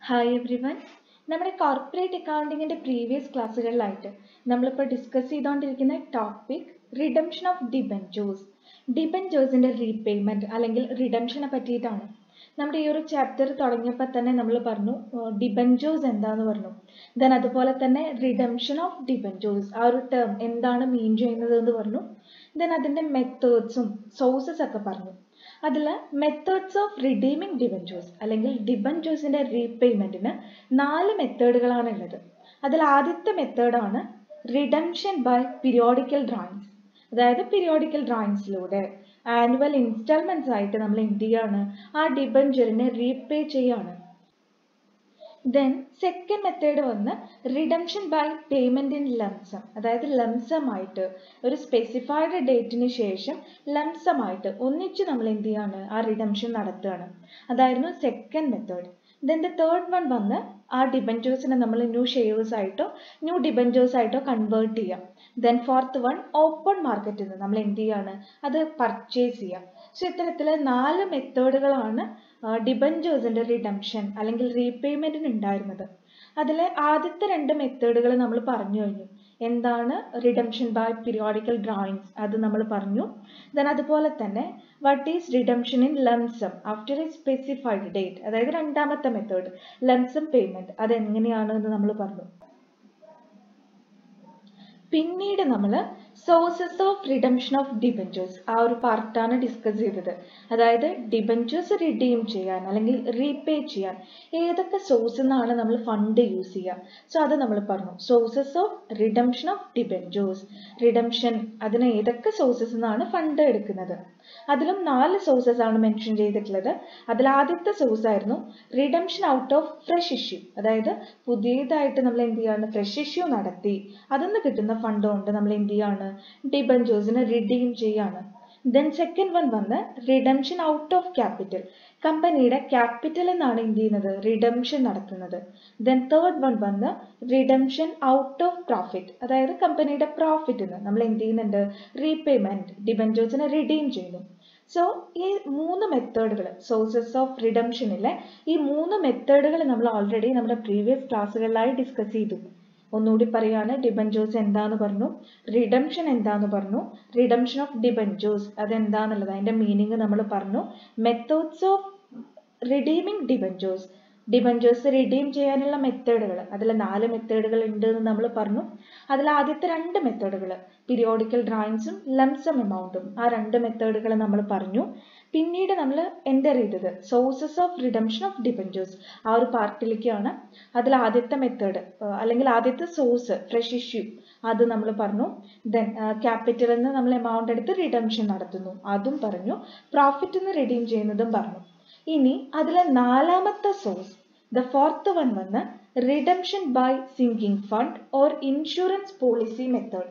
Hi everyone. നമ്മുടെ corporate അക്കൗണ്ടിങ്ങിൻ്റെ previous ക്ലാസ്സുകളിലായിട്ട് നമ്മളിപ്പോൾ ഡിസ്കസ് ചെയ്തുകൊണ്ടിരിക്കുന്ന ടോപ്പിക് റിഡംഷൻ ഓഫ് ഡിബെഞ്ചേഴ്സ്. ഡിബെഞ്ചേഴ്സിൻ്റെ റീപേയ്മെൻറ്റ് അല്ലെങ്കിൽ റിഡംഷനെ പറ്റിയിട്ടാണ്. നമ്മുടെ ഈ ഒരു ചാപ്റ്റർ തുടങ്ങിയപ്പോൾ തന്നെ നമ്മൾ പറഞ്ഞു ഡിബെഞ്ചേഴ്സ് എന്താന്ന് പറഞ്ഞു. ദെൻ അതുപോലെ തന്നെ റിഡംഷൻ ഓഫ് ഡിബെഞ്ചേഴ്സ് ആ ഒരു ടേം എന്താണ് മീൻ ചെയ്യുന്നത് എന്ന് പറഞ്ഞു. ദെൻ അതിൻ്റെ മെത്തേഡ്സും സോഴ്സസ് ഒക്കെ പറഞ്ഞു. അതിൽ മെത്തേഡ്സ് ഓഫ് റിഡീമിംഗ് ഡിബെഞ്ചേഴ്സ് അല്ലെങ്കിൽ ഡിബെഞ്ചേഴ്സിൻ്റെ റീപേയ്മെൻറ്റിന് 4 മെത്തേഡുകളാണ് ഉള്ളത്. അതിൽ ആദ്യത്തെ മെത്തേഡാണ് റിഡംഷൻ ബൈ പീരിയോഡിക്കൽ ഡ്രോയിങ്സ്. അതായത് പീരിയോഡിക്കൽ ഡ്രോയിങ്സിലൂടെ ആനുവൽ ഇൻസ്റ്റാൾമെൻറ്റ്സ് ആയിട്ട് നമ്മൾ എന്ത് ചെയ്യാണ്, ആ ഡിബെഞ്ചറിനെ റീപേ ചെയ്യാണ്. ദെൻ സെക്കൻഡ് മെത്തേഡ് വന്ന് redemption by payment in lump sum. അതായത് ലംസം ആയിട്ട് ഒരു സ്പെസിഫൈഡ് ഡേറ്റിന് ശേഷം ലംസം ആയിട്ട് ഒന്നിച്ച് നമ്മൾ എന്ത് ചെയ്യാണ്, ആ റിഡംഷൻ നടത്തുകയാണ്. അതായിരുന്നു second method. Then the third one വന്ന് ആ ഡിബെഞ്ചേഴ്സിനെ നമ്മൾ ന്യൂ ഷെയർസ് ആയിട്ടോ ന്യൂ ഡിബെഞ്ചേഴ്സ് ആയിട്ടോ കൺവേർട്ട് ചെയ്യാം. ദെൻ ഫോർത്ത് വൺ ഓപ്പൺ മാർക്കറ്റിൽ നിന്ന് നമ്മൾ എന്ത് ചെയ്യാണ്, അത് പർച്ചേസ് ചെയ്യാം. സോ ഇത്തരത്തിൽ 4 മെത്തേഡുകളാണ് ഡിബെഞ്ചേഴ്സിൻ്റെ റിഡംഷൻ അല്ലെങ്കിൽ റീപേയ്മെൻറ്റിന് ഉണ്ടായിരുന്നത്. അതിലെ ആദ്യത്തെ 2 മെത്തേഡുകൾ നമ്മൾ പറഞ്ഞു കഴിഞ്ഞു. എന്താണ് റിഡംഷൻ ബൈ പീരിയോഡിക്കൽ ഡ്രോയിങ്സ്, അത് നമ്മൾ പറഞ്ഞു. ദെൻ അതുപോലെ തന്നെ what is redemption in lump sum after A specified date, അതായത് രണ്ടാമത്തെ മെത്തേഡ് ലംസം പേയ്മെൻറ്റ്, അതെങ്ങനെയാണ് എന്ന് നമ്മൾ പറഞ്ഞു. പിന്നീട് നമ്മൾ sources of redemption of debentures ആ ഒരു പാർട്ടാണ് ഡിസ്കസ് ചെയ്തത്. അതായത് ഡിബെഞ്ചേഴ്സ് റിഡീം ചെയ്യാൻ അല്ലെങ്കിൽ റീപേ ചെയ്യാൻ ഏതൊക്കെ സോഴ്സിൽ നിന്നാണ് നമ്മൾ ഫണ്ട് യൂസ് ചെയ്യുക. സോ അത് നമ്മൾ പറഞ്ഞു. Sources of redemption of debentures, redemption അതിന് ഏതൊക്കെ സോഴ്സസ് നിന്നാണ് ഫണ്ട് എടുക്കുന്നത്. അതിലും 4 സോഴ്സസ് ആണ് മെൻഷൻ ചെയ്തിട്ടുള്ളത്. അതിൽ ആദ്യത്തെ സോഴ്സ് ആയിരുന്നു redemption out of fresh issue. അതായത് പുതിയതായിട്ട് നമ്മൾ എന്ത് ചെയ്യാണ്, ഫ്രഷ് ഇഷ്യൂ നടത്തി അതിന്ന് കിട്ടുന്ന ഫണ്ട് കൊണ്ട് നമ്മൾ എന്ത് ചെയ്യാണ്, ഡിബെഞ്ചേഴ്സിനെ റിഡീം ചെയ്യാണ്. ദെൻ സെക്കൻഡ് വൺ വന്ന് റിഡംഷൻ ഔട്ട് ഓഫ് ക്യാപിറ്റൽ. കമ്പനിയുടെ ക്യാപിറ്റലിൽ നിന്നാണ് എന്ത് ചെയ്യുന്നത്, റിഡംഷൻ നടത്തുന്നത്. ദെൻ തേർഡ് വൺ വന്ന് റിഡംഷൻ ഔട്ട് ഓഫ് പ്രോഫിറ്റ്. അതായത് കമ്പനിയുടെ പ്രോഫിറ്റിൽ നിന്ന് നമ്മൾ എന്ത് ചെയ്യുന്നുണ്ട്, റീപേയ്മെൻറ്റ് ഡിബെഞ്ചേഴ്സിനെ റിഡീം ചെയ്യുന്നു. സോ ഈ 3 മെത്തേഡുകൾ സോഴ്സസ് ഓഫ് റിഡംഷനിലെ ഈ 3 മെത്തേഡുകൾ നമ്മൾ ഓൾറെഡി നമ്മുടെ പ്രീവിയസ് ക്ലാസ്സുകളിലായി ഡിസ്കസ് ചെയ്തു. ഒന്നുകൂടി പറയാണ്, ഡിബെഞ്ചേഴ്സ് എന്താന്ന് പറഞ്ഞു, റിഡംഷൻ എന്താന്ന് പറഞ്ഞു, റിഡംഷൻ ഓഫ് ഡിബെഞ്ചേഴ്സ് അതെന്താന്നുള്ളത് അതിൻ്റെ മീനിങ് നമ്മൾ പറഞ്ഞു. Methods of redeeming debentures, debentures redeem ചെയ്യാനുള്ള മെത്തേഡുകൾ അതിൽ 4 മെത്തേഡുകൾ ഉണ്ട് എന്ന് നമ്മൾ പറഞ്ഞു. അതിൽ ആദ്യത്തെ 2 മെത്തേഡുകൾ പീരിയോഡിക്കൽ ഡ്രോയിങ്സും ലംസം എമൗണ്ടും ആ 2 മെത്തേഡുകൾ നമ്മൾ പറഞ്ഞു. പിന്നീട് നമ്മൾ എൻ്റർ ചെയ്തത് sources of redemption of debentures ആ ഒരു പാർട്ടിലേക്കാണ്. അതിൽ ആദ്യത്തെ മെത്തേഡ് അല്ലെങ്കിൽ ആദ്യത്തെ സോഴ്സ് ഫ്രഷ് ഇഷ്യൂ അത് നമ്മൾ പറഞ്ഞു. ദെൻ ക്യാപിറ്റലിൽ നിന്ന് നമ്മൾ എമൗണ്ട് എടുത്ത് റിഡംഷൻ നടത്തുന്നു അതും പറഞ്ഞു. പ്രോഫിറ്റിൽ നിന്ന് റിഡീം ചെയ്യുന്നതും പറഞ്ഞു. ഇനി അതിലെ 4ാമത്തെ സോഴ്സ് ദ ഫോർത്ത് വൺ വന്ന് redemption by sinking fund or insurance policy method.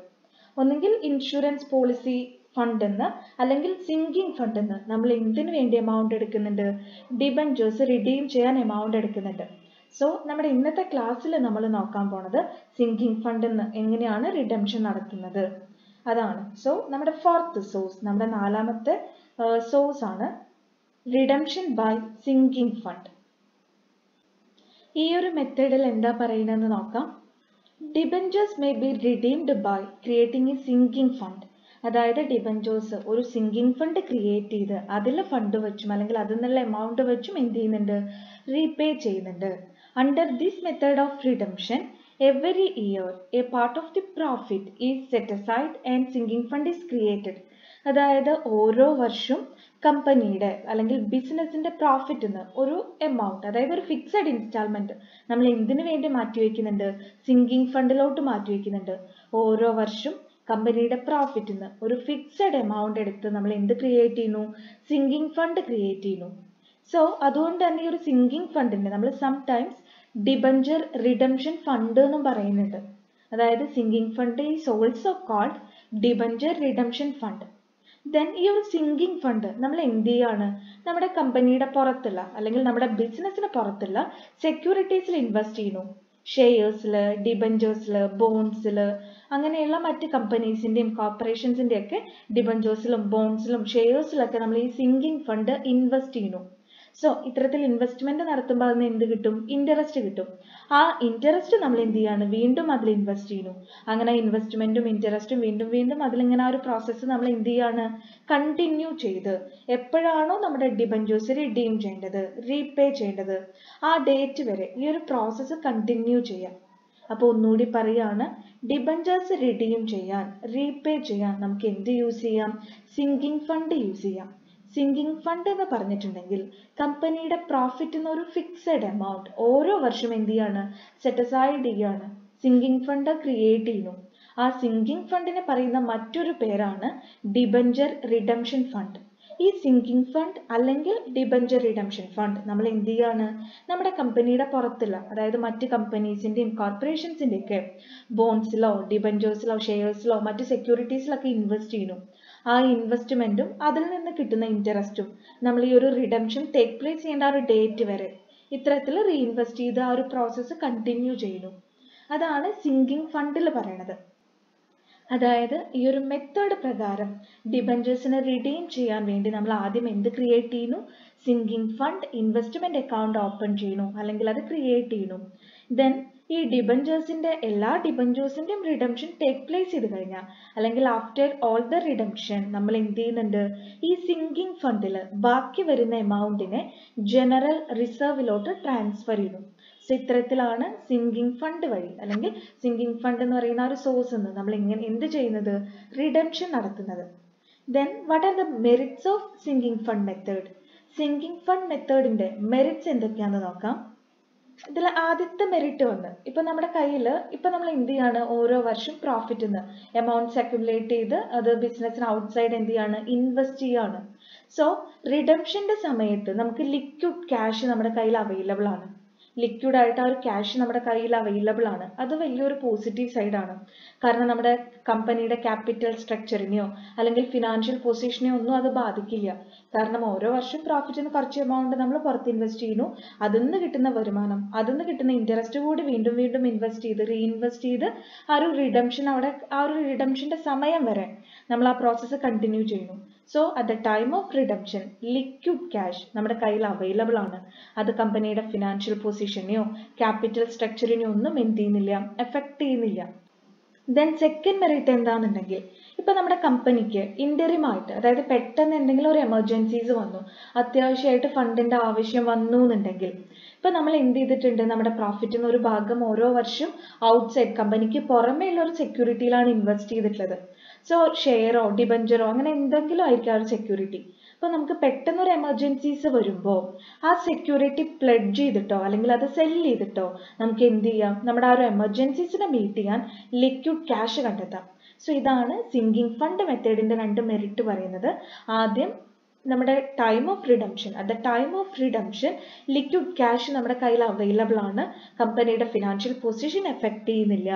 ഒന്നെങ്കിൽ ഇൻഷുറൻസ് പോളിസി ഫണ്ട് എന്ന് അല്ലെങ്കിൽ സിങ്കിങ് ഫണ്ട് എന്ന് നമ്മൾ എന്തിനു വേണ്ടി എമൗണ്ട് എടുക്കുന്നുണ്ട്, ഡിബെഞ്ചേഴ്സ് റിഡീം ചെയ്യാൻ എമൗണ്ട് എടുക്കുന്നുണ്ട്. സോ നമ്മുടെ ഇന്നത്തെ ക്ലാസ്സിൽ നമ്മൾ നോക്കാൻ പോണത് സിങ്കിങ് ഫണ്ട് എന്ന് എങ്ങനെയാണ് റിഡംഷൻ നടത്തുന്നത് അതാണ്. സോ നമ്മുടെ ഫോർത്ത് സോഴ്സ്, നമ്മുടെ 4ാമത്തെ സോഴ്സ് ആണ് റിഡംഷൻ ബൈ സിങ്കിങ് ഫണ്ട്. ഈ ഒരു മെത്തേഡിൽ എന്താ പറയുന്നതെന്ന് നോക്കാം. Debentures may be redeemed by creating a sinking fund. അതായത് ഡിബെഞ്ചേഴ്സ് ഒരു സിങ്കിങ് ഫണ്ട് ക്രിയേറ്റ് ചെയ്ത് അതിൽ ഫണ്ട് വെച്ചും അല്ലെങ്കിൽ അതിൽ നിന്നുള്ള എമൗണ്ട് വെച്ചും എന്ത് ചെയ്യുന്നുണ്ട്, റീപേ ചെയ്യുന്നുണ്ട്. Under this method of redemption every year a part of the profit is set aside and sinking fund is created. അതായത് ഓരോ വർഷം കമ്പനിയുടെ അല്ലെങ്കിൽ ബിസിനസിന്റെ പ്രോഫിറ്റിൽ നിന്ന് ഒരു എമൗണ്ട്, അതായത് ഒരു ഫിക്സഡ് ഇൻസ്റ്റാൾമെന്റ് നമ്മൾ എന്തിനു വേണ്ടി മാറ്റിവെക്കുന്നുണ്ട്, സിങ്കിങ് ഫണ്ടിലോട്ട് മാറ്റിവെക്കുന്നുണ്ട്. ഓരോ വർഷം കമ്പനിയുടെ പ്രോഫിറ്റിൽ നിന്ന് ഒരു ഫിക്സഡ് എമൗണ്ട് എടുത്ത് നമ്മൾ എന്ത് ക്രിയേറ്റ് ചെയ്യുന്നു, സിങ്കിങ് ഫണ്ട് ക്രിയേറ്റ് ചെയ്യുന്നു. സോ അതുകൊണ്ട് തന്നെ ഈ ഒരു സിങ്കിങ് ഫണ്ടിനെ നമ്മൾ സംടൈംസ് ഡിബെഞ്ചർ റിഡംഷൻ ഫണ്ട് എന്നും പറയുന്നുണ്ട്. അതായത് sinking fund is also called debenture redemption fund. Then ഈ ഒരു സിങ്കിങ് ഫണ്ട് നമ്മൾ എന്ത് ചെയ്യാണ്, നമ്മുടെ കമ്പനിയുടെ പുറത്തുള്ള അല്ലെങ്കിൽ നമ്മുടെ ബിസിനസ്സിന് പുറത്തുള്ള സെക്യൂരിറ്റീസിൽ ഇൻവെസ്റ്റ് ചെയ്യുന്നു. ഷെയർസിൽ, ഡിബെഞ്ചേഴ്സിൽ, ബോൺസിൽ, അങ്ങനെയുള്ള മറ്റ് കമ്പനീസിൻ്റെയും കോർപ്പറേഷൻസിൻ്റെ ഒക്കെ ഡിബെഞ്ചേഴ്സിലും ബോൺസിലും ഷെയർസിലൊക്കെ നമ്മൾ ഈ സിങ്കിങ് ഫണ്ട് ഇൻവെസ്റ്റ് ചെയ്യുന്നു. സോ ഇത്തരത്തിൽ ഇൻവെസ്റ്റ്മെന്റ് നടത്തുമ്പോൾ അതിന് എന്ത് കിട്ടും? ഇൻട്രസ്റ്റ് കിട്ടും. ആ ഇൻട്രസ്റ്റ് നമ്മൾ എന്ത് ചെയ്യാണ്? വീണ്ടും അതിൽ ഇൻവെസ്റ്റ് ചെയ്യുന്നു. അങ്ങനെ ഇൻവെസ്റ്റ്മെന്റും ഇൻട്രസ്റ്റും വീണ്ടും വീണ്ടും അതിലിങ്ങനെ ആ ഒരു പ്രോസസ്സ് നമ്മൾ എന്ത് ചെയ്യാണ്? കണ്ടിന്യൂ ചെയ്ത് എപ്പോഴാണോ നമ്മുടെ ഡിബഞ്ചേഴ്സ് റിഡീം ചെയ്യേണ്ടത്, റീപേ ചെയ്യേണ്ടത്, ആ ഡേറ്റ് വരെ ഈ ഒരു പ്രോസസ്സ് കണ്ടിന്യൂ ചെയ്യാം. അപ്പോൾ ഒന്നുകൂടി പറയാണ്, ഡിബഞ്ചേഴ്സ് റിഡീം ചെയ്യാൻ, റീപേ ചെയ്യാൻ നമുക്ക് എന്ത് യൂസ് ചെയ്യാം? സിങ്കിങ് ഫണ്ട് യൂസ് ചെയ്യാം. സിങ്കിങ് ഫണ്ട് എന്ന് പറഞ്ഞിട്ടുണ്ടെങ്കിൽ കമ്പനിയുടെ പ്രോഫിറ്റിന് ഒരു ഫിക്സഡ് എമൗണ്ട് ഓരോ വർഷം എന്ത് ചെയ്യാണ്? സെറ്റ് അസൈഡ് ചെയ്യാണ്. സിങ്കിങ് ഫണ്ട് ക്രിയേറ്റ് ചെയ്യുന്നു. ആ സിങ്കിങ് ഫണ്ടിനെ പറയുന്ന മറ്റൊരു പേരാണ് ഡിബഞ്ചർ റിഡംഷൻ ഫണ്ട്. ഈ സിങ്കിങ് ഫണ്ട് അല്ലെങ്കിൽ ഡിബഞ്ചർ റിഡംഷൻ ഫണ്ട് നമ്മൾ എന്ത് ചെയ്യാണ്? നമ്മുടെ കമ്പനിയുടെ പുറത്തുള്ള, അതായത് മറ്റ് കമ്പനീസിന്റെയും കോർപ്പറേഷൻസിന്റെ ഒക്കെ ബോൺസിലോ ഡിബഞ്ചേഴ്സിലോ ഷെയർസിലോ മറ്റ് സെക്യൂരിറ്റീസിലൊക്കെ ഇൻവെസ്റ്റ് ചെയ്യുന്നു. ആ ഇൻവെസ്റ്റ്മെന്റും അതിൽ നിന്ന് കിട്ടുന്ന ഇൻട്രസ്റ്റും നമ്മൾ ഈ ഒരു റിഡംഷൻ ടേക്ക് പ്ലേസ് ചെയ്യേണ്ട ആ ഒരു ഡേറ്റ് വരെ ഇത്തരത്തിൽ റീഇൻവെസ്റ്റ് ചെയ്ത് ആ ഒരു പ്രോസസ്സ് കണ്ടിന്യൂ ചെയ്യുന്നു. അതാണ് സിങ്കിങ് ഫണ്ടിൽ പറയണത്. അതായത് ഈ ഒരു മെത്തേഡ് പ്രകാരം ഡിബഞ്ചേഴ്സിനെ റിഡീം ചെയ്യാൻ വേണ്ടി നമ്മൾ ആദ്യം എന്ത് ക്രിയേറ്റ് ചെയ്യുന്നു? Sinking fund investment account open ചെയ്യുന്നു, അല്ലെങ്കിൽ അത് ക്രിയേറ്റ് ചെയ്യുന്നു. ദെൻ ഈ ഡിബഞ്ചേഴ്സിന്റെ എല്ലാ ഡിബഞ്ചേഴ്സിന്റെയും റിഡംഷൻ ടേക്ക് പ്ലേസ് ചെയ്ത് കഴിഞ്ഞാൽ, അല്ലെങ്കിൽ ആഫ്റ്റർ ഓൾ ദ റിഡംഷൻ നമ്മൾ എന്ത് ചെയ്യുന്നുണ്ട്? ഈ സിങ്കിങ് ഫണ്ടിൽ ബാക്കി വരുന്ന എമൗണ്ടിനെ ജനറൽ റിസർവിലോട്ട് ട്രാൻസ്ഫർ ചെയ്യുന്നു. സോ ഇത്തരത്തിലാണ് സിങ്കിങ് ഫണ്ട് വഴി, അല്ലെങ്കിൽ സിങ്കിങ് ഫണ്ട് എന്ന് പറയുന്ന ഒരു സോഴ്സ് നിന്ന് നമ്മൾ ഇങ്ങനെ എന്ത് ചെയ്യുന്നത്? റിഡംഷൻ നടത്തുന്നത്. Then what are the merits of sinking fund method? Sinking fund മെത്തേഡിന്റെ മെറിറ്റ്സ് എന്തൊക്കെയാണെന്ന് നോക്കാം. ഇതിൽ ആദ്യത്തെ മെറിറ്റ് വന്ന് ഇപ്പൊ നമ്മുടെ കയ്യിൽ ഇപ്പൊ നമ്മൾ എന്ത് ചെയ്യാണ്? ഓരോ വർഷം പ്രോഫിറ്റ് നിന്ന് എമൗണ്ട്സ് അക്യുമുലേറ്റ് ചെയ്ത് അത് ബിസിനസിന് ഔട്ട്സൈഡ് എന്ത് ചെയ്യാണ്? ഇൻവെസ്റ്റ് ചെയ്യാണ്. സോ റിഡംഷന്റെ സമയത്ത് നമുക്ക് ലിക്വിഡ് ക്യാഷ് നമ്മുടെ കയ്യിൽ അവൈലബിൾ ആണ്. ലിക്വിഡ് ആയിട്ട് ആ ഒരു ക്യാഷ് നമ്മുടെ കയ്യിൽ അവൈലബിൾ ആണ്. അത് വലിയൊരു പോസിറ്റീവ് സൈഡാണ്. കാരണം നമ്മുടെ കമ്പനിയുടെ ക്യാപിറ്റൽ സ്ട്രക്ചറിനെയോ അല്ലെങ്കിൽ ഫിനാൻഷ്യൽ പൊസിഷനെയോ ഒന്നും അത് ബാധിക്കില്ല. കാരണം ഓരോ വർഷം പ്രോഫിറ്റിന് കുറച്ച് എമൗണ്ട് നമ്മൾ പുറത്ത് ഇൻവെസ്റ്റ് ചെയ്യുന്നു. അതിൽ നിന്ന് കിട്ടുന്ന വരുമാനം, അതിൽ നിന്ന് കിട്ടുന്ന ഇൻട്രസ്റ്റ് കൂടി വീണ്ടും വീണ്ടും ഇൻവെസ്റ്റ് ചെയ്ത് റീഇൻവെസ്റ്റ് ചെയ്ത് ആ ഒരു റിഡംഷൻ അവിടെ ആ ഒരു റിഡംഷന്റെ സമയം വരെ നമ്മൾ ആ പ്രോസസ്സ് കണ്ടിന്യൂ ചെയ്യുന്നു. So at the time of redemption liquid cash നമ്മുടെ കയ്യിൽ അവൈലബിൾ ആണ്. അത് കമ്പനിയുടെ ഫിനാൻഷ്യൽ പൊസിഷനെയോ ക്യാപിറ്റൽ സ്ട്രക്ചറിനെയോ ഒന്നും എന്ത് ചെയ്യുന്നില്ല? എഫക്ട് ചെയ്യുന്നില്ല. ദെൻ സെക്കൻഡ് മെറിറ്റ് എന്താണെന്നുണ്ടെങ്കിൽ ഇപ്പൊ നമ്മുടെ കമ്പനിക്ക് ഇന്ററിം ആയിട്ട്, അതായത് പെട്ടെന്ന് എന്തെങ്കിലും ഒരു എമർജൻസീസ് വന്നു, അത്യാവശ്യമായിട്ട് ഫണ്ടിന്റെ ആവശ്യം വന്നു എന്നുണ്ടെങ്കിൽ ഇപ്പൊ നമ്മൾ എന്ത് ചെയ്തിട്ടുണ്ട്? നമ്മുടെ പ്രോഫിറ്റിന് ഒരു ഭാഗം ഓരോ വർഷം ഔട്ട്സൈഡ് കമ്പനിക്ക് പുറമേ ഉള്ള ഒരു സെക്യൂരിറ്റിയിലാണ് ഇൻവെസ്റ്റ് ചെയ്തിട്ടുള്ളത്. സോ ഷെയറോ ഡിബഞ്ചറോ അങ്ങനെ എന്തെങ്കിലും ആയിരിക്കും ആ ഒരു സെക്യൂരിറ്റി. അപ്പൊ നമുക്ക് പെട്ടെന്ന് ഒരു എമർജൻസീസ് വരുമ്പോൾ ആ സെക്യൂരിറ്റി പ്ലെഡ്ജ് ചെയ്തിട്ടോ അല്ലെങ്കിൽ അത് സെല് ചെയ്തിട്ടോ നമുക്ക് എന്ത് ചെയ്യാം? നമ്മുടെ ആ ഒരു എമർജൻസീസിനെ മീറ്റ് ചെയ്യാൻ ലിക്വിഡ് ക്യാഷ് കണ്ടെത്താം. സോ ഇതാണ് സിങ്കിങ് ഫണ്ട് മെത്തേഡിന്റെ രണ്ട് മെറിറ്റ് പറയുന്നത്. ആദ്യം നമ്മുടെ time of redemption, at the time of redemption liquid cash നമ്മുടെ കയ്യിൽ അവൈലബിൾ ആണ്. കമ്പനിയുടെ ഫിനാൻഷ്യൽ പൊസിഷൻ എഫക്ട് ചെയ്യുന്നില്ല.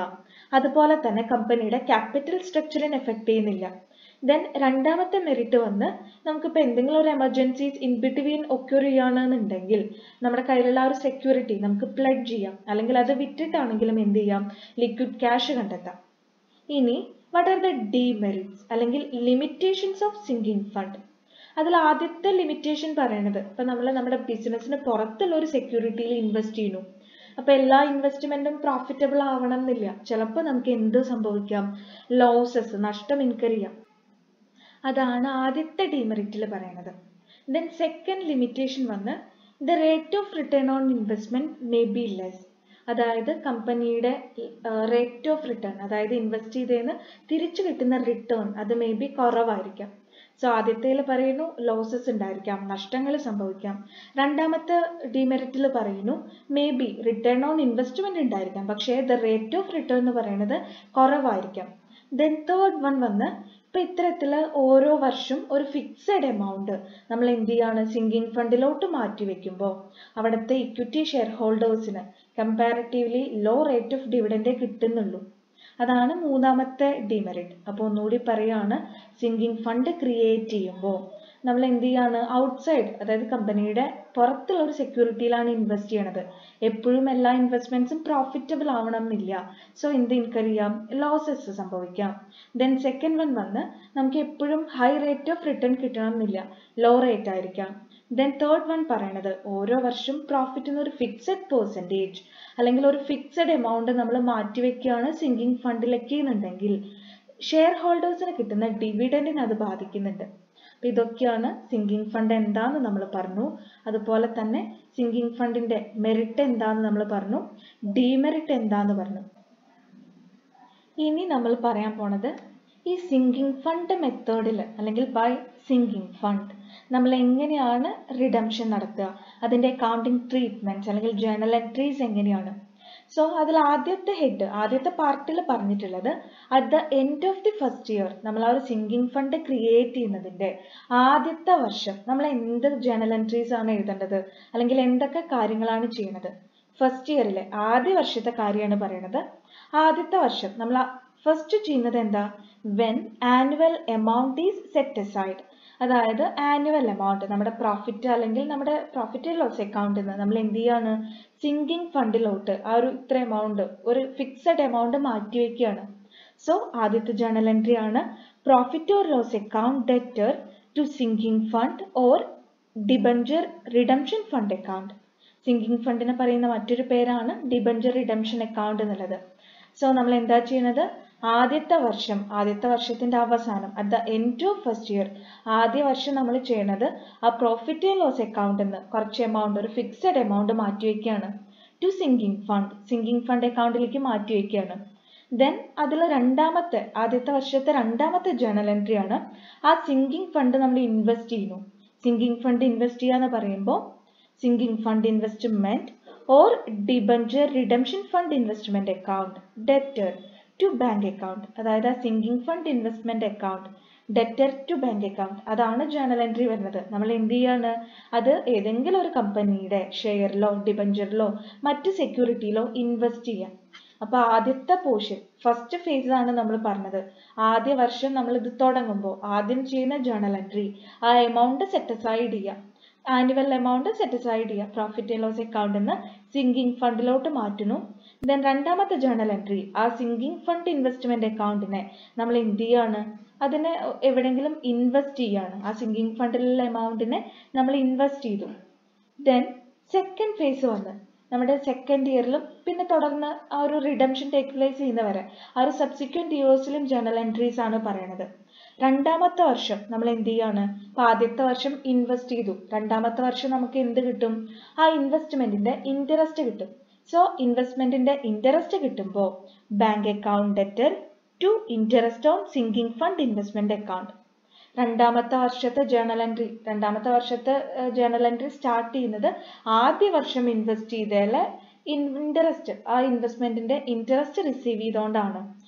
അതുപോലെ തന്നെ കമ്പനിയുടെ ക്യാപിറ്റൽ സ്ട്രക്ചറിനെ എഫക്ട് ചെയ്യുന്നില്ല. ദെൻ രണ്ടാമത്തെ മെറിറ്റ് വന്ന് നമുക്കിപ്പോൾ എന്തെങ്കിലും ഒരു എമർജൻസീസ് ഇൻ ബിറ്റ്വീൻ ഒക്യൂർ ചെയ്യുകയാണെന്നുണ്ടെങ്കിൽ നമ്മുടെ കയ്യിലുള്ള ആ ഒരു സെക്യൂരിറ്റി നമുക്ക് പ്ലെഡ്ജ് ചെയ്യാം, അല്ലെങ്കിൽ അത് വിറ്റിട്ടാണെങ്കിലും എന്ത് ചെയ്യാം? ലിക്വിഡ് ക്യാഷ് കണ്ടെത്താം. ഇനി വാട്ട് ആർ ദ ഡിമെറിറ്റ്സ് അല്ലെങ്കിൽ ലിമിറ്റേഷൻസ് ഓഫ് സിങ്കിങ് ഫണ്ട്? അതിൽ ആദ്യത്തെ ലിമിറ്റേഷൻ പറയണത് ഇപ്പൊ നമ്മൾ നമ്മുടെ ബിസിനസ്സിന് പുറത്തുള്ള ഒരു സെക്യൂരിറ്റിയിൽ ഇൻവെസ്റ്റ് ചെയ്യുന്നു. അപ്പൊ എല്ലാ ഇൻവെസ്റ്റ്മെന്റും പ്രോഫിറ്റബിൾ ആവണം എന്നില്ല. ചിലപ്പോൾ നമുക്ക് എന്ത് സംഭവിക്കാം? ലോസസ്, നഷ്ടം ഇൻകർ ചെയ്യാം. അതാണ് ആദ്യത്തെ ഡിമെറിറ്റിൽ പറയുന്നത്. ദെൻ സെക്കൻഡ് ലിമിറ്റേഷൻ വന്ന് the rate of return on investment may be less. അതായത് കമ്പനിയുടെ റേറ്റ് ഓഫ് റിട്ടേൺ, അതായത് ഇൻവെസ്റ്റ് ചെയ്തതിന് തിരിച്ചു കിട്ടുന്ന റിട്ടേൺ അത് മേ ബി കുറവായിരിക്കാം. സോ ആദ്യത്തേൽ പറയുന്നു ലോസസ് ഉണ്ടായിരിക്കാം, നഷ്ടങ്ങൾ സംഭവിക്കാം. രണ്ടാമത്തെ ഡിമെറിറ്റിൽ പറയുന്നു may be return on investment ഉണ്ടായിരിക്കാം, പക്ഷേ ദ റേറ്റ് ഓഫ് റിട്ടേൺ എന്ന് പറയുന്നത് കുറവായിരിക്കാം. ദെൻ തേർഡ് വൺ വന്ന് ഇപ്പൊ ഇത്തരത്തില് ഓരോ വർഷം ഒരു ഫിക്സഡ് എമൗണ്ട് നമ്മൾ എന്ത് ചെയ്യാണ്? സിങ്കിങ് ഫണ്ടിലോട്ട് മാറ്റി വെക്കുമ്പോൾ അവിടുത്തെ ഇക്വിറ്റി ഷെയർ ഹോൾഡേഴ്സിന് കമ്പാരിറ്റീവ്ലി ലോ റേറ്റ് ഓഫ് ഡിവിഡൻഡേ കിട്ടുന്നുള്ളൂ. അതാണ് മൂന്നാമത്തെ ഡിമെറിറ്റ്. അപ്പോൾ ഒന്നുകൂടി പറയാണ്, സിങ്കിങ് ഫണ്ട് ക്രിയേറ്റ് ചെയ്യുമ്പോൾ നമ്മൾ എന്ത് ചെയ്യാണ്? ഔട്ട്സൈഡ്, അതായത് കമ്പനിയുടെ പുറത്തുള്ള ഒരു സെക്യൂരിറ്റിയിലാണ് ഇൻവെസ്റ്റ് ചെയ്യണത്. എപ്പോഴും എല്ലാ ഇൻവെസ്റ്റ്മെന്റ്സും പ്രോഫിറ്റബിൾ ആവണം എന്നില്ല. സോ എന്ത് ഇൻകർ ചെയ്യാം? ലോസസ് സംഭവിക്കാം. ദെൻ സെക്കൻഡ് വൺ വന്ന് നമുക്ക് എപ്പോഴും ഹൈ റേറ്റ് ഓഫ് റിട്ടേൺ കിട്ടണം എന്നില്ല, ലോ റേറ്റ് ആയിരിക്കാം. ദെൻ തേർഡ് വൺ പറയണത് ഓരോ വർഷം പ്രോഫിറ്റിന് ഒരു ഫിക്സഡ് പെർസെൻറ്റേജ് അല്ലെങ്കിൽ ഒരു ഫിക്സഡ് എമൗണ്ട് നമ്മൾ മാറ്റിവെക്കുകയാണ് സിങ്കിങ് ഫണ്ടിലേക്ക് എന്നുണ്ടെങ്കിൽ ഷെയർ ഹോൾഡേഴ്സിന് കിട്ടുന്ന ഡിവിഡൻഡിന് അത് ബാധിക്കുന്നുണ്ട്. അപ്പം ഇതൊക്കെയാണ് സിങ്കിങ് ഫണ്ട് എന്താന്ന് നമ്മൾ പറഞ്ഞു. അതുപോലെ തന്നെ സിങ്കിങ് ഫണ്ടിന്റെ മെറിറ്റ് എന്താന്ന് നമ്മൾ പറഞ്ഞു, ഡിമെറിറ്റ് എന്താന്ന് പറഞ്ഞു. ഇനി നമ്മൾ പറയാൻ പോണത് ഈ സിങ്കിങ് ഫണ്ട് മെത്തേഡിൽ അല്ലെങ്കിൽ ബൈ സിങ്കിങ് ഫണ്ട് നമ്മൾ എങ്ങനെയാണ് റിഡംഷൻ നടത്തുക, അതിന്റെ അക്കൗണ്ടിങ് ട്രീറ്റ്മെന്റ്സ് അല്ലെങ്കിൽ ജേണൽ എൻട്രീസ് എങ്ങനെയാണ്. സോ അതിൽ ആദ്യത്തെ പാർട്ടിൽ പറഞ്ഞിട്ടുള്ളത് at the end of the first year നമ്മൾ ആ ഒരു സിങ്കിങ് ഫണ്ട് ക്രിയേറ്റ് ചെയ്യുന്നതിന്റെ ആദ്യത്തെ വർഷം നമ്മൾ എന്ത് ജേണൽ എൻട്രീസ് ആണ് എഴുതേണ്ടത് അല്ലെങ്കിൽ എന്തൊക്കെ കാര്യങ്ങളാണ് ചെയ്യുന്നത്. ഫസ്റ്റ് ഇയറിലെ ആദ്യ വർഷത്തെ കാര്യമാണ് പറയുന്നത്. ആദ്യത്തെ വർഷം നമ്മൾ ഫസ്റ്റ് ചെയ്യുന്നത് എന്താ, when annual amount is set aside, അതായത് ആനുവൽ എമൗണ്ട് നമ്മുടെ പ്രോഫിറ്റ് അല്ലെങ്കിൽ നമ്മുടെ പ്രോഫിറ്റ് ആൻഡ് ലോസ് അക്കൗണ്ടിൽ നിന്ന് നമ്മൾ എന്ത് ചെയ്യാണ്, സിങ്കിങ് ഫണ്ടിലോട്ട് ആ ഒരു ഇത്ര എമൗണ്ട് ഒരു ഫിക്സഡ് എമൗണ്ട് മാറ്റിവെക്കുകയാണ്. സോ ആദ്യത്തെ ജേണൽ എൻട്രി ആണ് profit or loss account debtor to sinking fund or debenture redemption fund account. Sinking ഫണ്ടിനെ പറയുന്ന മറ്റൊരു പേരാണ് ഡിബഞ്ചർ റിഡംഷൻ അക്കൗണ്ട് എന്നുള്ളത്. സോ നമ്മൾ എന്താ ചെയ്യുന്നത്, ആദ്യത്തെ വർഷത്തിന്റെ അവസാനം at the end of first year ആദ്യ വർഷം നമ്മൾ ചെയ്യണത് ആ പ്രോഫിറ്റ് ആൻഡ് ലോസ് അക്കൗണ്ടിൽ നിന്ന് കുറച്ച് എമൗണ്ട് ഒരു ഫിക്സഡ് എമൗണ്ട് മാറ്റിവെക്കുകയാണ് ടു സിങ്കിങ് ഫണ്ട് അക്കൗണ്ടിലേക്ക് മാറ്റിവെക്കുകയാണ്. ദെൻ അതിൽ ആദ്യത്തെ വർഷത്തെ രണ്ടാമത്തെ ജേണൽ എൻട്രി ആണ് ആ സിങ്കിങ് ഫണ്ട് നമ്മൾ ഇൻവെസ്റ്റ് ചെയ്യുന്നു. സിങ്കിങ് ഫണ്ട് ഇൻവെസ്റ്റ് ചെയ്യാന്ന് പറയുമ്പോൾ sinking fund investment or debenture redemption fund investment account debtor to bank account, അതായത് ആ sinking fund investment account debtor to bank account അതാണ് ജേണൽ എൻട്രി വരുന്നത്. നമ്മൾ എന്ത് ചെയ്യാണ്, അത് ഏതെങ്കിലും ഒരു കമ്പനിയുടെ ഷെയറിലോ ഡിബഞ്ചറിലോ മറ്റ് സെക്യൂരിറ്റിയിലോ ഇൻവെസ്റ്റ് ചെയ്യാം. അപ്പൊ ആദ്യത്തെ പോർഷൻ ഫസ്റ്റ് ഫേസ് ആണ് നമ്മൾ പറഞ്ഞത്. ആദ്യ വർഷം നമ്മൾ ഇത് തുടങ്ങുമ്പോൾ ആദ്യം ചെയ്യുന്ന ജേണൽ എൻട്രി ആ എമൗണ്ട് സെറ്റ് അസൈഡ് ചെയ്യാം, ആനുവൽ എമൗണ്ട് സെറ്റ് അസൈഡ് ചെയ്യുക, പ്രോഫിറ്റ് ആൻഡ് ലോസ് അക്കൗണ്ടിൽ നിന്ന് സിങ്കിങ് ഫണ്ടിലോട്ട് മാറ്റുന്നു. ദെൻ രണ്ടാമത്തെ ജേണൽ എൻട്രി ആ സിങ്കിങ് ഫണ്ട് ഇൻവെസ്റ്റ്മെന്റ് അക്കൗണ്ടിനെ നമ്മൾ എന്ത് ചെയ്യാണ്, അതിനെ എവിടെയെങ്കിലും ഇൻവെസ്റ്റ് ചെയ്യാണ്, ആ സിങ്കിങ് ഫണ്ടിലുള്ള എമൗണ്ടിനെ നമ്മൾ ഇൻവെസ്റ്റ് ചെയ്തു. ദെൻ സെക്കൻഡ് ഫേസ് വന്ന് നമ്മുടെ സെക്കൻഡ് ഇയറിലും പിന്നെ തുടർന്ന് ആ ഒരു റിഡംഷൻ ടേക്ക് പ്ലേസ് ചെയ്യുന്നവരെ ആ ഒരു സബ്സിക്വന്റ് ഇയേഴ്സിലും ജേണൽ എൻട്രീസ് ആണ് പറയണത്. രണ്ടാമത്തെ വർഷം നമ്മൾ എന്ത് ചെയ്യാണ്, ഇപ്പൊ ആദ്യത്തെ വർഷം ഇൻവെസ്റ്റ് ചെയ്തു, രണ്ടാമത്തെ വർഷം നമുക്ക് എന്ത് കിട്ടും, ആ ഇൻവെസ്റ്റ്മെന്റിന്റെ ഇൻട്രസ്റ്റ് കിട്ടും. സോ ഇൻവെസ്റ്റ്മെന്റിന്റെ ഇൻട്രസ്റ്റ് കിട്ടുമ്പോൾ bank account debtor to interest on sinking fund investment account. രണ്ടാമത്തെ വർഷത്തെ ജേണൽ എൻട്രി സ്റ്റാർട്ട് ചെയ്യുന്നത് ആദ്യ വർഷം ഇൻവെസ്റ്റ് ചെയ്തതിലെ ഇൻട്രസ്റ്റ് ആ ഇൻവെസ്റ്റ്മെന്റിന്റെ ഇൻട്രസ്റ്റ് റിസീവ് ചെയ്തുകൊണ്ടാണ്.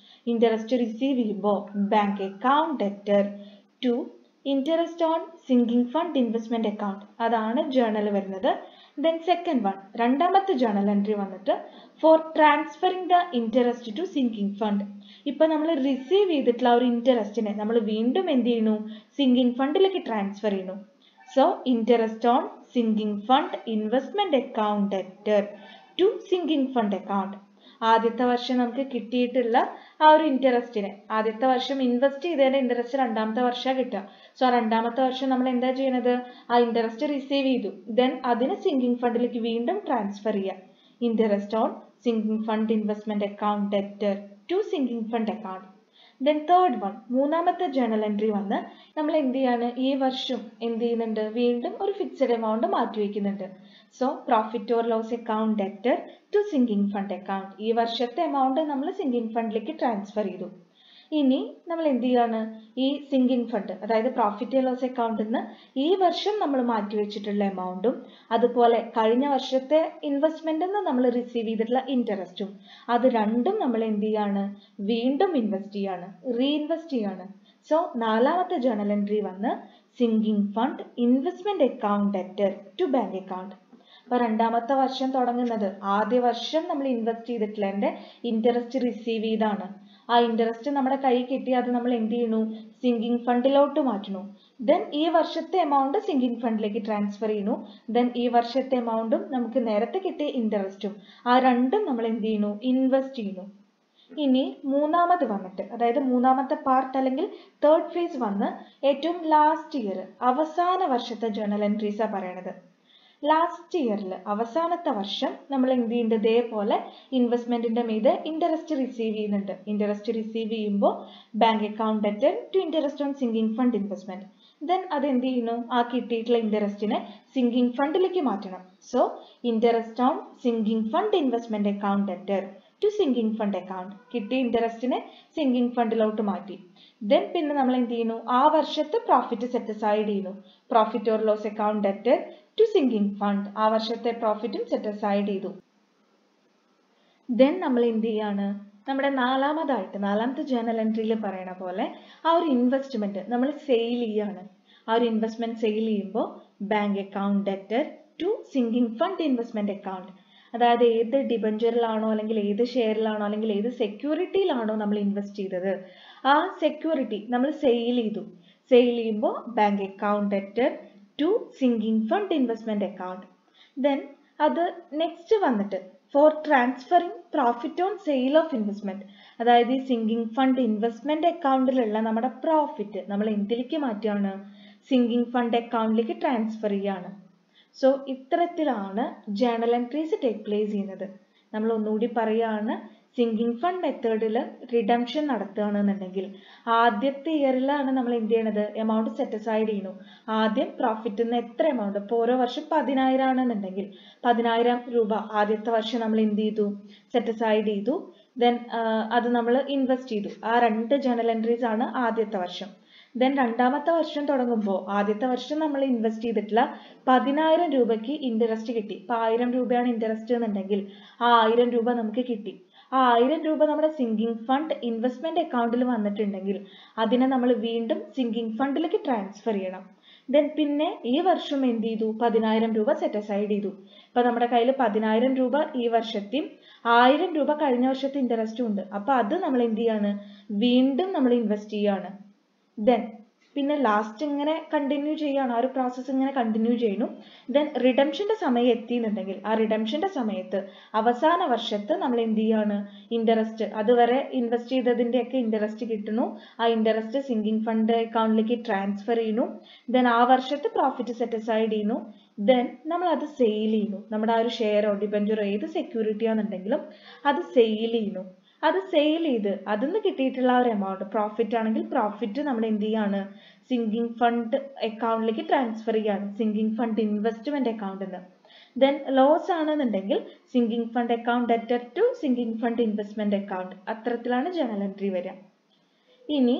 ഇൻട്രസ്റ്റ് റിസീവ് ചെയ്യുമ്പോൾ bank account debtor to interest on sinking fund investment account അതാണ് ജേണൽ വരുന്നത്. ദെൻ സെക്കൻഡ് വൺ രണ്ടാമത്തെ ജേണൽ എൻട്രി വന്നിട്ട് for transferring the interest to sinking fund. ഇപ്പൊ നമ്മൾ റിസീവ് ചെയ്തിട്ടുള്ള ഒരു ഇൻട്രസ്റ്റിനെ നമ്മൾ വീണ്ടും എന്ത് ചെയ്യുന്നു, സിങ്കിങ് ഫണ്ടിലേക്ക് ട്രാൻസ്ഫർ ചെയ്യുന്നു. So interest on sinking fund investment account debtor to sinking fund account. ആദ്യത്തെ വർഷം നമുക്ക് കിട്ടിയിട്ടുള്ള ആ ഒരു ഇൻട്രസ്റ്റിനെ ആദ്യത്തെ വർഷം ഇൻവെസ്റ്റ് ചെയ്തതിന്റെ ഇൻട്രസ്റ്റ് രണ്ടാമത്തെ വർഷം കിട്ടുക. സോ രണ്ടാമത്തെ വർഷം നമ്മൾ എന്താ ചെയ്യുന്നത്, ആ ഇൻട്രസ്റ്റ് റിസീവ് ചെയ്തു, ദെൻ അതിന് സിങ്കിങ് ഫണ്ടിലേക്ക് വീണ്ടും ട്രാൻസ്ഫർ ചെയ്യുക. Interest on sinking fund investment account debtor to sinking fund account. Then third one മൂന്നാമത്തെ ജേണൽ എൻട്രി വന്ന് നമ്മൾ എന്ത് ചെയ്യാണ്, ഈ വർഷം എന്ത് ചെയ്യുന്നുണ്ട്, വീണ്ടും ഒരു ഫിക്സഡ് എമൗണ്ട് മാറ്റിവെക്കുന്നുണ്ട്. So profit or loss account debtor to sinking fund account. ഈ വർഷത്തെ എമൗണ്ട് നമ്മൾ സിങ്കിങ് ഫണ്ടിലേക്ക് ട്രാൻസ്ഫർ ചെയ്തു. ഇനി നമ്മൾ എന്ത് ചെയ്യാണ്, ഈ സിങ്കിങ് ഫണ്ട് അതായത് പ്രോഫിറ്റ് ആൻഡ് ലോസ് അക്കൗണ്ടിൽ നിന്ന് ഈ വർഷം നമ്മൾ മാറ്റിവെച്ചിട്ടുള്ള എമൗണ്ടും അതുപോലെ കഴിഞ്ഞ വർഷത്തെ ഇൻവെസ്റ്റ്മെന്റിൽ നിന്ന് നമ്മൾ റിസീവ് ചെയ്തിട്ടുള്ള ഇൻട്രസ്റ്റും അത് രണ്ടും നമ്മൾ എന്ത് ചെയ്യാണ്, വീണ്ടും ഇൻവെസ്റ്റ് ചെയ്യാണ്, റീഇൻവെസ്റ്റ് ചെയ്യാണ്. സോ നാലാമത്തെ ജേണൽ എൻട്രി വന്ന് sinking fund investment account debtor to bank account. അപ്പൊ രണ്ടാമത്തെ വർഷം തുടങ്ങുന്നത് ആദ്യ വർഷം നമ്മൾ ഇൻവെസ്റ്റ് ചെയ്തിട്ടുള്ളതിന്റെ ഇൻട്രസ്റ്റ് റിസീവ് ചെയ്താണ്. ആ ഇൻട്രസ്റ്റ് നമ്മുടെ കൈ കിട്ടി അത് നമ്മൾ എന്ത് ചെയ്യുന്നു, സിങ്കിങ് ഫണ്ടിലോട്ട് മാറ്റുന്നു. ദെൻ ഈ വർഷത്തെ എമൗണ്ട് സിങ്കിങ് ഫണ്ടിലേക്ക് ട്രാൻസ്ഫർ ചെയ്യുന്നു. ദെൻ ഈ വർഷത്തെ എമൗണ്ടും നമുക്ക് നേരത്തെ കിട്ടിയ ഇൻട്രസ്റ്റും ആ രണ്ടും നമ്മൾ എന്ത് ചെയ്യുന്നു, ഇൻവെസ്റ്റ് ചെയ്യുന്നു. ഇനി മൂന്നാമത് വന്നിട്ട്, അതായത് മൂന്നാമത്തെ പാർട്ട് അല്ലെങ്കിൽ തേർഡ് ഫേസ് വന്ന് ഏറ്റവും ലാസ്റ്റ് ഇയർ അവസാന വർഷത്തെ ജേണൽ എൻട്രീസാ പറയണത്. ലാസ്റ്റ് ഇയറിൽ അവസാനത്തെ വർഷം നമ്മൾ എന്ത് ചെയ്യുന്നുണ്ട്, ഇതേപോലെ ഇൻവെസ്റ്റ്മെന്റിന്റെ മീതെ ഇൻട്രസ്റ്റ് റിസീവ് ചെയ്യുന്നുണ്ട്. ഇൻട്രസ്റ്റ് റിസീവ് ചെയ്യുമ്പോൾ bank account debtor to interest on sinking fund investment. Then അത് എന്ത് ചെയ്യുന്നു, ആ കിട്ടിയിട്ടുള്ള ഇൻട്രസ്റ്റിനെ സിങ്കിങ് ഫണ്ടിലേക്ക് മാറ്റണം. So interest on sinking fund investment account debtor to sinking fund account. കിട്ടിയ ഇൻട്രസ്റ്റിനെ സിങ്കിങ് ഫണ്ടിലോട്ട് മാറ്റി. ദെൻ പിന്നെ നമ്മൾ എന്ത് ചെയ്യുന്നു, ആ വർഷത്തെ പ്രോഫിറ്റ് സെറ്റ് അസൈഡ് ചെയ്യുന്നു. Profit or loss account debtor to sinking fund. ആ വർഷത്തെ പ്രോഫിറ്റും സെറ്റ് അസൈഡ് ചെയ്തു. ദെൻ നമ്മൾ എന്ത് ചെയ്യാണ്, നമ്മുടെ നാലാമത്തെ ജേണൽ എൻട്രിയിൽ പറയണ പോലെ ആ ഒരു ഇൻവെസ്റ്റ്മെന്റ് നമ്മൾ സെയിൽ ചെയ്യാണ്. ആ ഒരു ഇൻവെസ്റ്റ്മെന്റ് സെയിൽ ചെയ്യുമ്പോൾ bank account debtor to sinking fund investment account. അതായത് ഏത് ഡിബഞ്ചറിലാണോ അല്ലെങ്കിൽ ഏത് ഷെയറിലാണോ അല്ലെങ്കിൽ ഏത് സെക്യൂരിറ്റിയിലാണോ നമ്മൾ ഇൻവെസ്റ്റ് ചെയ്തത്, ആ സെക്യൂരിറ്റി നമ്മൾ സെയിൽ ചെയ്തു. സെയിൽ ചെയ്യുമ്പോൾ bank account debtor to sinking fund investment account. Then അത് നെക്സ്റ്റ് വന്നിട്ട് for transferring profit on sale of investment. അതായത് ഈ സിങ്കിങ് ഫണ്ട് ഇൻവെസ്റ്റ്മെന്റ് അക്കൗണ്ടിലുള്ള നമ്മുടെ പ്രോഫിറ്റ് നമ്മൾ എന്തിലേക്ക് മാറ്റുകയാണ്, സിങ്കിങ് ഫണ്ട് അക്കൗണ്ടിലേക്ക് ട്രാൻസ്ഫർ ചെയ്യാണ്. സോ ഇത്തരത്തിലാണ് ജേണൽ എൻട്രീസ് ടേക്ക് പ്ലേസ് ചെയ്യുന്നത്. നമ്മൾ ഒന്നുകൂടി പറയുകയാണ്, സിങ്കിങ് ഫണ്ട് മെത്തേഡിൽ റിഡംഷൻ നടത്തുകയാണെന്നുണ്ടെങ്കിൽ ആദ്യത്തെ ഇയറിലാണ് നമ്മൾ എന്ത് ചെയ്യണത്, എമൗണ്ട് സെറ്റ് അസൈഡ് ചെയ്യുന്നു. ആദ്യം പ്രോഫിറ്റിൽ നിന്ന് എത്ര എമൗണ്ട്, ഇപ്പോൾ ഓരോ വർഷം 10,000 ആണെന്നുണ്ടെങ്കിൽ 10,000 രൂപ ആദ്യത്തെ വർഷം നമ്മൾ എന്ത് ചെയ്തു, സെറ്റ് അസൈഡ് ചെയ്തു. ദെൻ അത് നമ്മൾ ഇൻവെസ്റ്റ് ചെയ്തു. ആ 2 ജേണൽ എൻട്രീസ് ആണ് ആദ്യത്തെ വർഷം. ദെൻ രണ്ടാമത്തെ വർഷം തുടങ്ങുമ്പോൾ ആദ്യത്തെ വർഷം നമ്മൾ ഇൻവെസ്റ്റ് ചെയ്തിട്ടുള്ള 10,000 രൂപയ്ക്ക് ഇൻട്രസ്റ്റ് കിട്ടി. ഇപ്പൊ 1000 രൂപയാണ് ഇൻട്രസ്റ്റ് എന്നുണ്ടെങ്കിൽ ആ 1000 രൂപ നമുക്ക് കിട്ടി. ആ 1000 രൂപ നമ്മുടെ സിങ്കിങ് ഫണ്ട് ഇൻവെസ്റ്റ്മെന്റ് അക്കൗണ്ടിൽ വന്നിട്ടുണ്ടെങ്കിൽ അതിനെ നമ്മൾ വീണ്ടും സിങ്കിങ് ഫണ്ടിലേക്ക് ട്രാൻസ്ഫർ ചെയ്യണം. ദെൻ പിന്നെ ഈ വർഷം എന്ത് ചെയ്തു, 10,000 രൂപ സെറ്റ് അസൈഡ് ചെയ്തു. ഇപ്പൊ നമ്മുടെ കയ്യിൽ 10,000 രൂപ ഈ വർഷത്തെയും 1000 രൂപ കഴിഞ്ഞ വർഷത്തെ ഇൻട്രസ്റ്റും ഉണ്ട്. അപ്പൊ അത് നമ്മൾ എന്ത് ചെയ്യാണ്, വീണ്ടും നമ്മൾ ഇൻവെസ്റ്റ് ചെയ്യാണ്. ദെൻ പിന്നെ ലാസ്റ്റ് ഇങ്ങനെ കണ്ടിന്യൂ ചെയ്യാണ്, ആ ഒരു പ്രോസസ്സ് ഇങ്ങനെ കണ്ടിന്യൂ ചെയ്യുന്നു. ദെൻ റിഡംഷന്റെ സമയം എത്തിയെന്നുണ്ടെങ്കിൽ ആ റിഡംഷന്റെ സമയത്ത് അവസാന വർഷത്ത് നമ്മൾ എന്ത് ചെയ്യാണ്, ഇൻട്രസ്റ്റ് അതുവരെ ഇൻവെസ്റ്റ് ചെയ്തതിന്റെ ഒക്കെ ഇൻട്രസ്റ്റ് കിട്ടുന്നു. ആ ഇൻട്രസ്റ്റ് സിങ്കിങ് ഫണ്ട് അക്കൗണ്ടിലേക്ക് ട്രാൻസ്ഫർ ചെയ്യുന്നു. ദെൻ ആ വർഷത്തെ പ്രോഫിറ്റ് സെറ്റ് അസൈഡ് ചെയ്യുന്നു. ദെൻ നമ്മൾ അത് സെയിൽ ചെയ്യുന്നു. നമ്മുടെ ആ ഒരു ഷെയറോ ഡിബഞ്ചറോ ഏത് സെക്യൂരിറ്റി ആണെന്നുണ്ടെങ്കിലും അത് സെയിൽ ചെയ്യുന്നു. അത് സെയിൽ ചെയ്ത് അതിന്ന് കിട്ടിയിട്ടുള്ള ഒരു എമൗണ്ട് പ്രോഫിറ്റ് ആണെങ്കിൽ പ്രോഫിറ്റ് നമ്മൾ എന്ത് ചെയ്യാണ്, സിങ്കിങ് ഫണ്ട് അക്കൗണ്ടിലേക്ക് ട്രാൻസ്ഫർ ചെയ്യാണ്, സിങ്കിങ് ഫണ്ട് ഇൻവെസ്റ്റ്മെന്റ് അക്കൗണ്ടിൽ നിന്ന്. ദെൻ ലോസ് ആണെന്നുണ്ടെങ്കിൽ sinking fund account debtor to sinking fund investment account. അത്തരത്തിലാണ് ജേണൽ എൻട്രി വരിക. ഇനി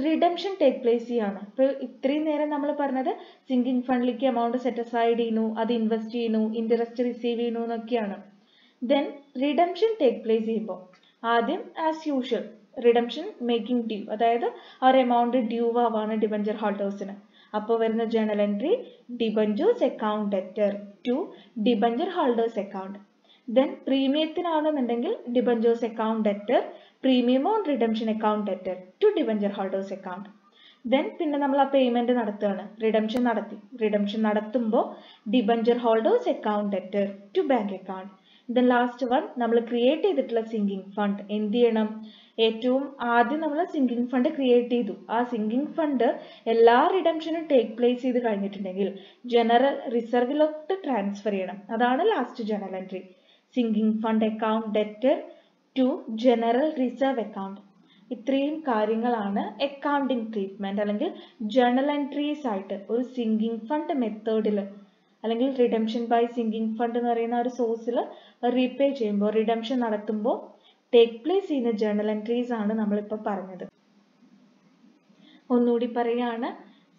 റിഡംഷൻ ടേക്ക് പ്ലേസ് ചെയ്യാണ്. ഇപ്പൊ ഇത്രയും നേരം നമ്മൾ പറഞ്ഞത് സിങ്കിങ് ഫണ്ടിലേക്ക് എമൗണ്ട് സെറ്റ് അസൈഡ് ചെയ്യുന്നു, അത് ഇൻവെസ്റ്റ് ചെയ്യുന്നു, ഇൻട്രസ്റ്റ് റിസീവ് ചെയ്യുന്നു എന്നൊക്കെയാണ്. ദെൻ റിഡംഷൻ ടേക്ക് പ്ലേസ് ചെയ്യുമ്പോൾ ആദ്യം as usual redemption making due, അതായത് ആ ഒരു എമൗണ്ട് ഡ്യൂ ആവാണ് ഡിബഞ്ചർ ഹോൾഡേഴ്സിന്. അപ്പോൾ വരുന്ന journal entry debentures account debtor to debenture holders account. Then പ്രീമിയത്തിനാണെന്നുണ്ടെങ്കിൽ debentures account debtor premium on redemption account debtor to debenture holders account. Then പിന്നെ നമ്മൾ ആ പേയ്മെന്റ് നടത്തുകയാണ്, റിഡംഷൻ നടത്തി. റിഡംഷൻ നടത്തുമ്പോൾ debenture holders account debtor to bank account. Then last one നമ്മൾ create ചെയ്തിട്ടുള്ള sinking fund എന്ത് ചെയ്യണം, ഏറ്റവും ആദ്യം നമ്മൾ സിങ്കിങ് ഫണ്ട് ക്രിയേറ്റ് ചെയ്തു. ആ സിങ്കിങ് ഫണ്ട് എല്ലാ റിഡംഷനും ടേക്ക് പ്ലേസ് ചെയ്ത് കഴിഞ്ഞിട്ടുണ്ടെങ്കിൽ ജനറൽ റിസർവിലോട്ട് ട്രാൻസ്ഫർ ചെയ്യണം. അതാണ് last journal entry, sinking fund account debtor to general reserve account. ഇത്രയും കാര്യങ്ങളാണ് അക്കൗണ്ടിങ് ട്രീറ്റ്മെന്റ് അല്ലെങ്കിൽ ജേണൽ എൻട്രീസ് ആയിട്ട് ഒരു സിങ്കിങ് ഫണ്ട് മെത്തേഡിൽ അല്ലെങ്കിൽ റിഡംഷൻ ബൈ സിങ്കിങ് ഫണ്ട് എന്ന് പറയുന്ന ഒരു സോഴ്സിൽ റീപേ ചെയ്യുമ്പോൾ റിഡംഷൻ നടത്തുമ്പോൾ ടേക്ക് പ്ലേസ് ചെയ്യുന്ന ജേണൽ എൻട്രീസ് ആണ് നമ്മളിപ്പോൾ പറഞ്ഞത്. ഒന്നുകൂടി പറയുകയാണ്,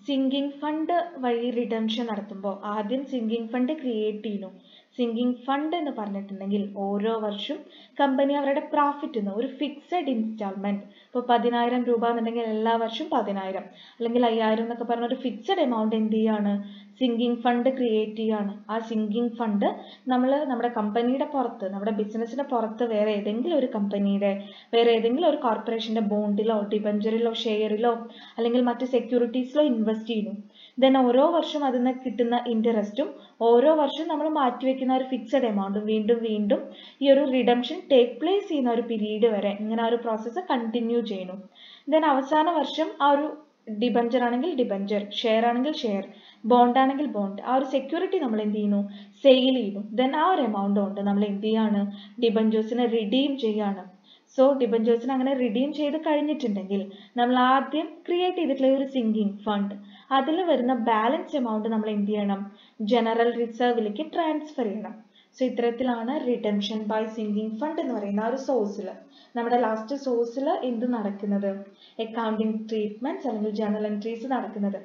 സിങ്കിങ് ഫണ്ട് വഴി റിഡംഷൻ നടത്തുമ്പോൾ ആദ്യം സിങ്കിങ് ഫണ്ട് ക്രിയേറ്റ് ചെയ്യുന്നു. സിങ്കിങ് ഫണ്ട് എന്ന് പറഞ്ഞിട്ടുണ്ടെങ്കിൽ ഓരോ വർഷവും കമ്പനി അവരുടെ പ്രോഫിറ്റ് ഒരു ഫിക്സഡ് ഇൻസ്റ്റാൾമെന്റ്, ഇപ്പോൾ 10,000 രൂപ എന്നുണ്ടെങ്കിൽ എല്ലാ വർഷവും 10,000 അല്ലെങ്കിൽ 5,000 എന്നൊക്കെ പറഞ്ഞ ഒരു ഫിക്സഡ് എമൗണ്ട് എന്ത് ചെയ്യാണ്, സിങ്കിങ് ഫണ്ട് ക്രിയേറ്റ് ചെയ്യാണ്. ആ സിങ്കിങ് ഫണ്ട് നമ്മൾ നമ്മുടെ കമ്പനിയുടെ പുറത്ത്, നമ്മുടെ ബിസിനസ്സിന്റെ പുറത്ത് വേറെ ഏതെങ്കിലും ഒരു കമ്പനിയുടെ വേറെ ഏതെങ്കിലും ഒരു കോർപ്പറേഷന്റെ ബോണ്ടിലോ ഡിബഞ്ചറിലോ ഷെയറിലോ അല്ലെങ്കിൽ മറ്റ് സെക്യൂരിറ്റീസിലോ ഇൻവെസ്റ്റ് ചെയ്യുന്നു. ദെൻ ഓരോ വർഷം അതിൽ നിന്ന് കിട്ടുന്ന ഇൻട്രസ്റ്റും ഓരോ വർഷം നമ്മൾ മാറ്റിവെക്കുന്ന ഒരു ഫിക്സഡ് എമൗണ്ടും വീണ്ടും വീണ്ടും ഈ ഒരു റിഡംഷൻ ടേക്ക് പ്ലേസ് ചെയ്യുന്ന ഒരു പീരീഡ് വരെ ഇങ്ങനെ ആ ഒരു പ്രോസസ്സ് കണ്ടിന്യൂ ചെയ്യുന്നു. ദെൻ അവസാന വർഷം ആ ഒരു ഡിബഞ്ചർ ആണെങ്കിൽ ഡിബഞ്ചർ, ഷെയർ ആണെങ്കിൽ ഷെയർ, ബോണ്ട് ആണെങ്കിൽ ബോണ്ട്, ആ ഒരു സെക്യൂരിറ്റി നമ്മൾ എന്ത് ചെയ്യുന്നു, സെയിൽ ചെയ്യുന്നു. ദെൻ ആ ഒരു എമൗണ്ട് കൊണ്ട് നമ്മൾ എന്ത് ചെയ്യാണ്, ഡിബഞ്ചേഴ്സിനെ റിഡീം ചെയ്യാണ്. സോ ഡിബഞ്ചേഴ്സിനെ അങ്ങനെ റിഡീം ചെയ്ത് കഴിഞ്ഞിട്ടുണ്ടെങ്കിൽ നമ്മൾ ആദ്യം ക്രിയേറ്റ് ചെയ്തിട്ടുള്ള ഒരു സിങ്കിങ് ഫണ്ട്, അതിൽ വരുന്ന ബാലൻസ് എമൗണ്ട് നമ്മൾ എന്ത് ചെയ്യണം, ജനറൽ റിസർവിലേക്ക് ട്രാൻസ്ഫർ ചെയ്യണം. സോ ഇത്തരത്തിലാണ് റിഡംഷൻ ബൈ സിങ്കിങ് ഫണ്ട് എന്ന് പറയുന്ന ആ ഒരു സോഴ്സിൽ, നമ്മുടെ ലാസ്റ്റ് സോഴ്സിൽ എന്ത് നടക്കുന്നത്, അക്കൗണ്ടിങ് ട്രീറ്റ്മെന്റ്സ് അല്ലെങ്കിൽ ജേർണൽ എൻട്രീസ് നടക്കുന്നത്.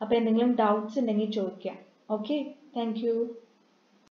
അപ്പോൾ എന്തെങ്കിലും ഡൗട്ട്സ് ഉണ്ടെങ്കിൽ ചോദിക്കാം. Okay, thank you.